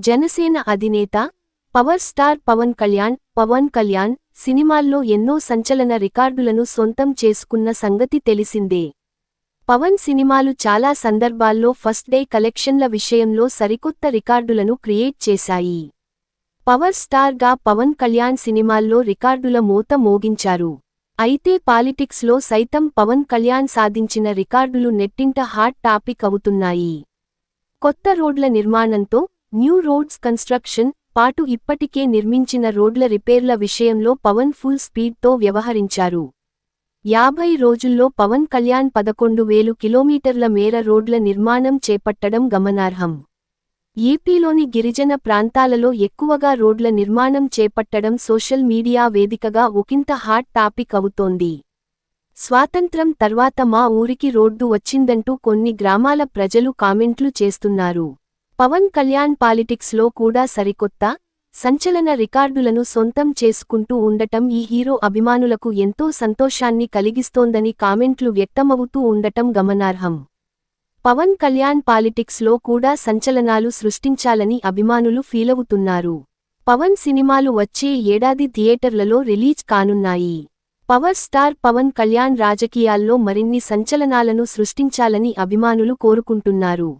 జనసేన అధినేత power star Pawan Kalyan సినిమాల్లో ఎన్నో సంచలన రికార్డులను సొంతం చేసుకున్న సంగతి తెలిసిందే. పవన్ సినిమాలు చాలా సందర్భాల్లో ఫస్ట్ డే కలెక్షన్ల విషయంలో సరికొత్త రికార్డులను క్రియేట్ చేశాయి. పవర్ స్టార్గా పవన్ కళ్యాణ్ సినిమాల్లో రికార్డుల మోత మోగించారు. అయితే పాలిటిక్స్లో సైతం పవన్ కళ్యాణ్ సాధించిన రికార్డులు నెట్టింట హాట్ టాపిక్ అవుతున్నాయి. కొత్త రోడ్ల నిర్మాణంతో న్యూ రోడ్స్ కన్స్ట్రక్షన్ పాటు ఇప్పటికే నిర్మించిన రోడ్ల రిపేర్ల విషయంలో పవన్ ఫుల్ స్పీడ్తో వ్యవహరించారు. 50 రోజుల్లో పవన్ కళ్యాణ్ 11,000 కిలోమీటర్ల మేర రోడ్ల నిర్మాణం చేపట్టడం గమనార్హం. ఏపీలోని గిరిజన ప్రాంతాలలో ఎక్కువగా రోడ్ల నిర్మాణం చేపట్టడం సోషల్ మీడియా వేదికగా ఒకింత హాట్ టాపిక్ అవుతోంది. స్వాతంత్ర్యం తర్వాత మా ఊరికి రోడ్డు వచ్చిందంటూ కొన్ని గ్రామాల ప్రజలు కామెంట్లు చేస్తున్నారు. పవన్ కళ్యాణ్ పాలిటిక్స్లో కూడా సరికొత్త, సంచలన రికార్డులను సొంతం చేసుకుంటూ ఉండటం ఈ హీరో అభిమానులకు ఎంతో సంతోషాన్ని కలిగిస్తోందని కామెంట్లు వ్యక్తమవుతూ ఉండటం గమనార్హం. పవన్ కళ్యాణ్ పాలిటిక్స్లో కూడా సంచలనాలు సృష్టించాలని అభిమానులు ఫీలవుతున్నారు. పవన్ సినిమాలు వచ్చే ఏడాది థియేటర్లలో రిలీజ్ కానున్నాయి. పవర్ స్టార్ పవన్ కళ్యాణ్ రాజకీయాల్లో మరిన్ని సంచలనాలను సృష్టించాలని అభిమానులు కోరుకుంటున్నారు.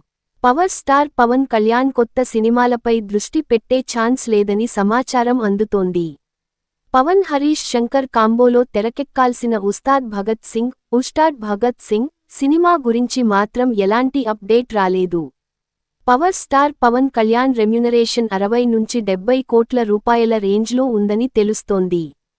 పవర్ స్టార్ పవన్ కళ్యాణ్ కొత్త సినిమాలపై దృష్టి పెట్టే ఛాన్స్ లేదని సమాచారం అందుతోంది. పవన్ హరీష్ శంకర్ కాంబోలో తెరకెక్కాల్సిన ఉస్తాద్ భగత్ సింగ్ సినిమా గురించి మాత్రం ఎలాంటి అప్డేట్ రాలేదు. Power star Pawan Kalyan remuneration 60 నుంచి 70 కోట్ల రూపాయల రేంజ్లో ఉందని తెలుస్తోంది.